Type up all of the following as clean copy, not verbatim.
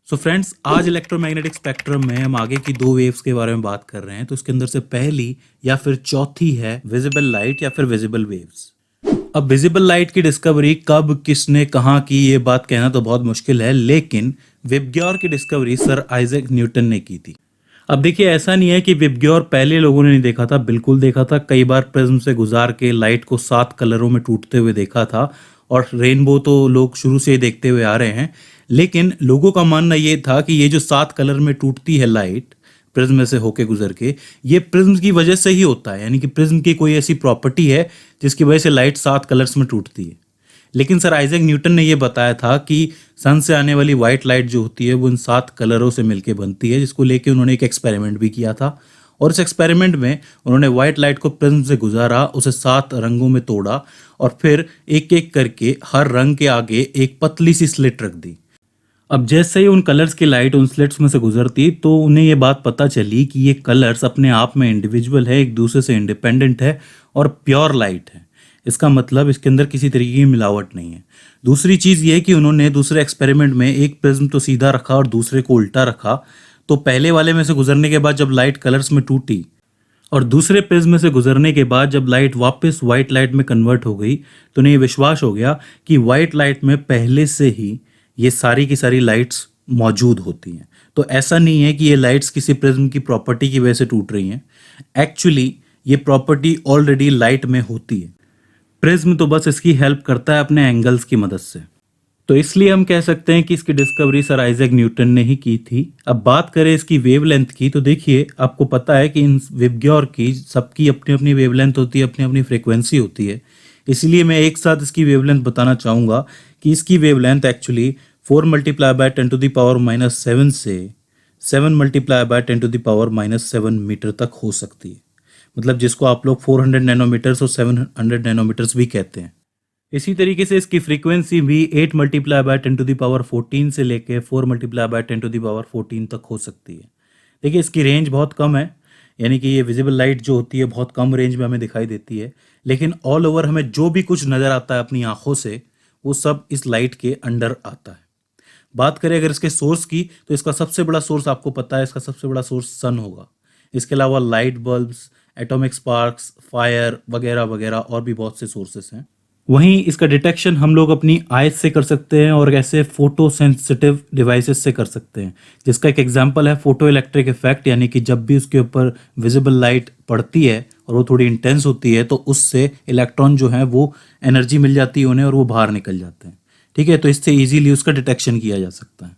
So friends, आज electromagnetic spectrum में हम आगे की दो वेव्स के बारे में बात कर रहे हैं। तो इसके अंदर से पहली या फिर चौथी है विजिबल लाइट या फिर विजिबल वेव्स। अब विजिबल लाइट की डिस्कवरी कब, किसने, कहाँ की, ये बात कहना तो बहुत मुश्किल है, लेकिन विबग्योर की डिस्कवरी सर आइजैक न्यूटन ने की थी। अब देखिए, ऐसा नहीं है कि विबग्योर पहले लोगों ने नहीं देखा था, बिल्कुल देखा था। कई बार प्रिज्म से गुजार के लाइट को 7 कलरों में टूटते हुए देखा था, और रेनबो तो लोग शुरू से ही देखते हुए आ रहे हैं। लेकिन लोगों का मानना ये था कि ये जो 7 कलर में टूटती है लाइट प्रिज्म में से होके गुजर के, ये प्रिज्म की वजह से ही होता है, यानी कि प्रिज्म की कोई ऐसी प्रॉपर्टी है जिसकी वजह से लाइट 7 कलर्स में टूटती है। लेकिन सर आइजैक न्यूटन ने यह बताया था कि सन से आने वाली वाइट लाइट जो होती है वो इन 7 कलरों से मिलकर बनती है, जिसको लेके उन्होंने एक एक्सपेरिमेंट भी किया था। और इस एक्सपेरिमेंट में उन्होंने वाइट लाइट को प्रिज्म से गुजारा, उसे 7 रंगों में तोड़ा, और फिर एक एक करके हर रंग के आगे एक पतली सी स्लिट रख दी। अब जैसे ही उन कलर्स की लाइट उन स्लिट्स में से गुजरती, तो उन्हें ये बात पता चली कि ये कलर्स अपने आप में इंडिविजुअल है, एक दूसरे से इंडिपेंडेंट है और प्योर लाइट है। इसका मतलब इसके अंदर किसी तरीके की मिलावट नहीं है। दूसरी चीज़ ये है कि उन्होंने दूसरे एक्सपेरिमेंट में एक प्रिज्म तो सीधा रखा और दूसरे को उल्टा रखा। तो पहले वाले में से गुजरने के बाद जब लाइट कलर्स में टूटी, और दूसरे प्रिज्म में से गुजरने के बाद जब लाइट वापस वाइट लाइट में कन्वर्ट हो गई, तो उन्हें ये विश्वास हो गया कि वाइट लाइट में पहले से ही ये सारी की सारी लाइट्स मौजूद होती हैं। तो ऐसा नहीं है कि ये लाइट्स किसी प्रिज्म की प्रॉपर्टी की वजह से टूट रही हैं। एक्चुअली ये प्रॉपर्टी ऑलरेडी लाइट में होती है। प्रिज्म तो बस इसकी हेल्प करता है अपने एंगल्स की मदद से। तो इसलिए हम कह सकते हैं कि इसकी डिस्कवरी सर आइजैक न्यूटन ने ही की थी। अब बात करें इसकी वेवलेंथ की, तो देखिए आपको पता है कि इन विबग्योर की सबकी अपनी अपनी वेवलेंथ होती है, अपनी अपनी फ्रीक्वेंसी होती है। इसलिए मैं एक साथ इसकी वेवलेंथ बताना चाहूँगा कि इसकी वेवलेंथ एक्चुअली 4 × 10⁻⁻7 से 7 × 10⁻⁻7 मीटर तक हो सकती है। मतलब जिसको आप लोग 400 नैनोमीटर्स और 700 नैनोमीटर्स भी कहते हैं। इसी तरीके से इसकी फ्रीक्वेंसी भी 8 × 10⁻14 से लेके 4 × 10⁻14 तक हो सकती है। देखिए इसकी रेंज बहुत कम है, यानी कि ये विजिबल लाइट जो होती है बहुत कम रेंज में हमें दिखाई देती है, लेकिन ऑल ओवर हमें जो भी कुछ नज़र आता है अपनी आंखों से, वो सब इस लाइट के अंडर आता है। बात करें अगर इसके सोर्स की, तो इसका सबसे बड़ा सोर्स आपको पता है, इसका सबसे बड़ा सोर्स सन होगा। इसके अलावा light bulbs, atomic sparks, fire वगैरह वगैरह और भी बहुत से सोर्सेस हैं। वहीं इसका डिटेक्शन हम लोग अपनी आइज से कर सकते हैं और ऐसे फोटो सेंसिटिव डिवाइसेस से कर सकते हैं, जिसका एक एग्जांपल है फोटो इलेक्ट्रिक इफेक्ट, यानी कि जब भी उसके ऊपर विजिबल लाइट पड़ती है और वो थोड़ी इंटेंस होती है, तो उससे इलेक्ट्रॉन जो है वो एनर्जी मिल जाती है उन्हें और वो बाहर निकल जाते हैं। ठीक है, तो इससे ईजिली उसका डिटेक्शन किया जा सकता है।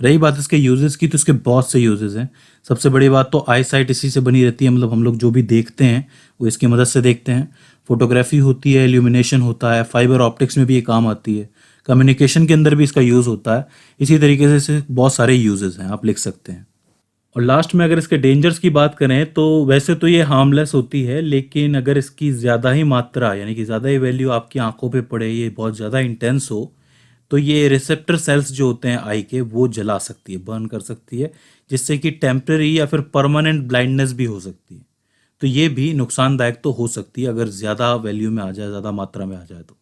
रही बात इसके यूजेस की, तो इसके बहुत से यूजेस हैं। सबसे बड़ी बात तो आई साइट इसी से बनी रहती है, मतलब हम लोग जो भी देखते हैं वो इसकी मदद से देखते हैं। फोटोग्राफी होती है, इल्यूमिनेशन होता है, फाइबर ऑप्टिक्स में भी ये काम आती है, कम्युनिकेशन के अंदर भी इसका यूज़ होता है। इसी तरीके से इससे बहुत सारे यूजेस हैं, आप लिख सकते हैं। और लास्ट में अगर इसके डेंजर्स की बात करें, तो वैसे तो ये हार्मलेस होती है, लेकिन अगर इसकी ज़्यादा ही मात्रा, यानी कि ज़्यादा ही वैल्यू आपकी आंखों पे पड़े, ये बहुत ज़्यादा इंटेंस हो, तो ये रिसेप्टर सेल्स जो होते हैं आई के, वो जला सकती है, बर्न कर सकती है, जिससे कि टेम्परेरी या फिर परमानेंट ब्लाइंडनेस भी हो सकती है। तो ये भी नुकसानदायक तो हो सकती है अगर ज़्यादा वैल्यू में आ जाए, ज़्यादा मात्रा में आ जाए। तो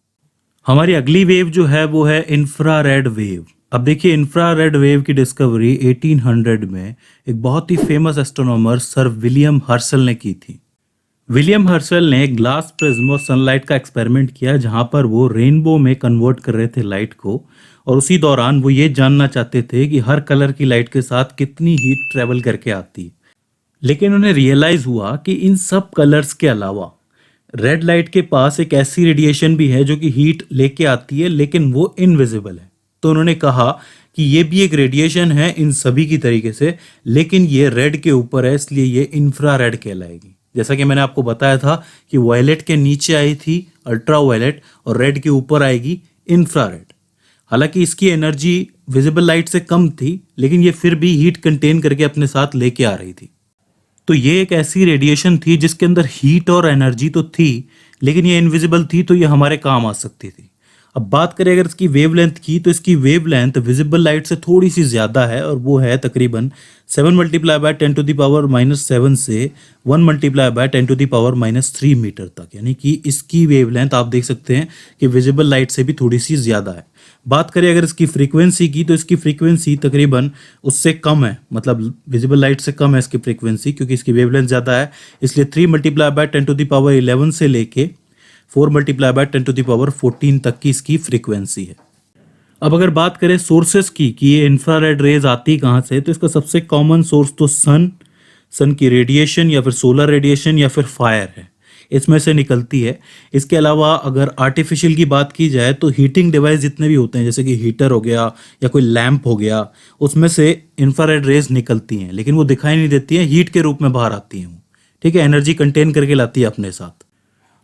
हमारी अगली वेव जो है वो है इंफ्रारेड वेव। अब देखिए, इंफ्रारेड वेव की डिस्कवरी 1800 में एक बहुत ही famous astronomer sir William Herschel ने की थी। विलियम हर्शल ने ग्लास प्रिज्म और सनलाइट का एक्सपेरिमेंट किया, जहां पर वो रेनबो में कन्वर्ट कर रहे थे लाइट को, और उसी दौरान वो ये जानना चाहते थे कि हर कलर की लाइट के साथ कितनी हीट ट्रेवल करके आती है। लेकिन उन्हें रियलाइज हुआ कि इन सब कलर्स के अलावा रेड लाइट के पास एक ऐसी रेडिएशन भी है जो कि हीट लेके आती है, लेकिन वो इनविजिबल है। तो उन्होंने कहा कि ये भी एक रेडिएशन है इन सभी की तरीके से, लेकिन ये रेड के ऊपर है, इसलिए ये इंफ्रारेड कहलाएगी। जैसा कि मैंने आपको बताया था कि वायलेट के नीचे आई थी अल्ट्रा वायलेट, और रेड के ऊपर आएगी इंफ्रारेड। हालांकि इसकी एनर्जी विजिबल लाइट से कम थी, लेकिन ये फिर भी हीट कंटेन करके अपने साथ लेके आ रही थी। तो ये एक ऐसी रेडिएशन थी जिसके अंदर हीट और एनर्जी तो थी, लेकिन ये इनविजिबल थी, तो ये हमारे काम आ सकती थी। अब बात करें अगर इसकी वेवलेंथ की, तो इसकी वेवलेंथ विजिबल लाइट से थोड़ी सी ज़्यादा है, और वो है तकरीबन 7 × 10⁻⁻7 से 1 × 10⁻³ मीटर तक, यानी कि इसकी वेवलेंथ आप देख सकते हैं कि विजिबल लाइट से भी थोड़ी सी ज़्यादा है। बात करें अगर इसकी फ्रीक्वेंसी की, तो इसकी फ्रीक्वेंसी तकरीबन उससे कम है, मतलब विजिबल लाइट से कम है इसकी फ्रीक्वेंसी, क्योंकि इसकी वेवलेंथ ज़्यादा है, इसलिए 3 मल्टीप्लाई बाय 10⁻11 से लेके 4 मल्टीप्लाई बाय 10⁻14 तक की इसकी फ्रीक्वेंसी है। अब अगर बात करें सोर्सेस की कि ये इंफ्रारेड रेज आती कहाँ से, तो इसका सबसे कॉमन सोर्स तो सन की रेडिएशन या फिर सोलर रेडिएशन या फिर फायर है, इसमें से निकलती है। इसके अलावा अगर आर्टिफिशियल की बात की जाए तो हीटिंग डिवाइस जितने भी होते हैं, जैसे कि हीटर हो गया या कोई लैंप हो गया, उसमें से इंफ्रारेड रेज निकलती हैं, लेकिन वो दिखाई नहीं देती हैं, हीट के रूप में बाहर आती हैं वो, ठीक है, एनर्जी कंटेन करके लाती है अपने साथ।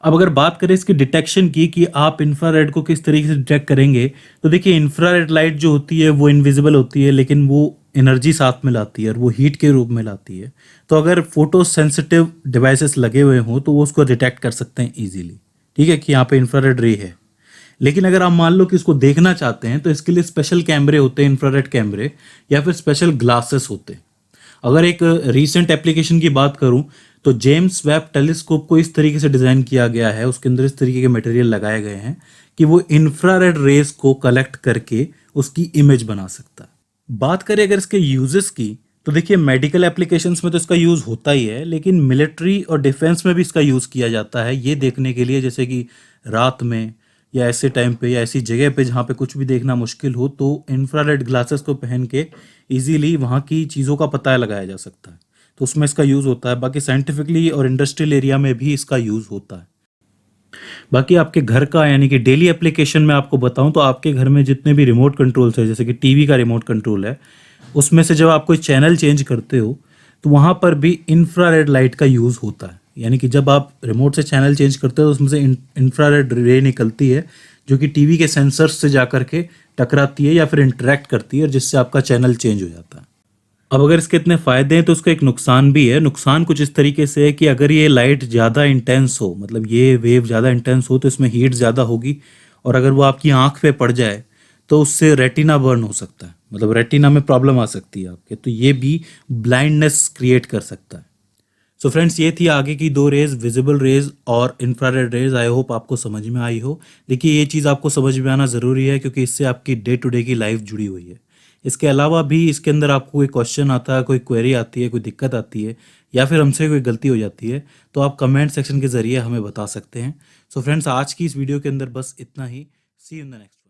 अब अगर बात करें इसकी डिटेक्शन की कि आप इंफ्रारेड को किस तरीके से डिटेक्ट करेंगे, तो देखिए इंफ्रारेड लाइट जो होती है वो इनविजिबल होती है, लेकिन वो एनर्जी साथ में लाती है और वो हीट के रूप में लाती है। तो अगर फोटो सेंसिटिव डिवाइसेस लगे हुए हों तो वो उसको डिटेक्ट कर सकते हैं इजीली, ठीक है, कि यहाँ पे इंफ्रारेड रे है। लेकिन अगर आप मान लो कि इसको देखना चाहते हैं तो इसके लिए स्पेशल कैमरे होते हैं, इंफ्रारेड कैमरे, या फिर स्पेशल ग्लासेस होते हैं। अगर एक रीसेंट एप्लीकेशन की बात करूं तो जेम्स वेब टेलीस्कोप को इस तरीके से डिज़ाइन किया गया है, उसके अंदर इस तरीके के मटेरियल लगाए गए हैं कि वो इंफ्रारेड रेस को कलेक्ट करके उसकी इमेज बना सकता है। बात करें अगर इसके यूजेस की, तो देखिए मेडिकल एप्लीकेशंस में तो इसका यूज़ होता ही है, लेकिन मिलिट्री और डिफेंस में भी इसका यूज़ किया जाता है, ये देखने के लिए जैसे कि रात में या ऐसे टाइम पे या ऐसी जगह पे जहाँ पे कुछ भी देखना मुश्किल हो, तो इंफ्रारेड ग्लासेस को पहन के इजीली वहाँ की चीज़ों का पता लगाया जा सकता है, तो उसमें इसका यूज़ होता है। बाकी साइंटिफिकली और इंडस्ट्रियल एरिया में भी इसका यूज़ होता है। बाकी आपके घर का यानी कि डेली एप्लीकेशन में आपको बताऊं तो आपके घर में जितने भी रिमोट कंट्रोल्स है, जैसे कि टीवी का रिमोट कंट्रोल है, उसमें से जब आप कोई चैनल चेंज करते हो तो वहाँ पर भी इंफ्रारेड लाइट का यूज़ होता है। यानी कि जब आप रिमोट से चैनल चेंज करते हो तो उसमें से इंफ्रारेड रे निकलती है, जो कि टीवी के सेंसर्स से जा करके टकराती है या फिर इंटरेक्ट करती है, जिससे आपका चैनल चेंज हो जाता है। अब अगर इसके इतने फ़ायदे हैं तो उसका एक नुकसान भी है। नुकसान कुछ इस तरीके से है कि अगर ये लाइट ज़्यादा इंटेंस हो, मतलब ये वेव ज़्यादा इंटेंस हो, तो इसमें हीट ज़्यादा होगी, और अगर वो आपकी आँख पे पड़ जाए तो उससे रेटिना बर्न हो सकता है, मतलब रेटिना में प्रॉब्लम आ सकती है आपके, तो ये भी ब्लाइंडनेस क्रिएट कर सकता है। सो फ्रेंड्स, ये थी आगे की 2 रेज, विजिबल रेज और इंफ्रारेड रेज। आई होप आपको समझ में आई हो। देखिए ये चीज़ आपको समझ में आना ज़रूरी है, क्योंकि इससे आपकी डे टू डे की लाइफ जुड़ी हुई है। इसके अलावा भी इसके अंदर आपको कोई क्वेश्चन आता है, कोई क्वेरी आती है, कोई दिक्कत आती है, या फिर हमसे कोई गलती हो जाती है, तो आप कमेंट सेक्शन के ज़रिए हमें बता सकते हैं। सो फ्रेंड्स, आज की इस वीडियो के अंदर बस इतना ही। सी यू इन द नेक्स्ट।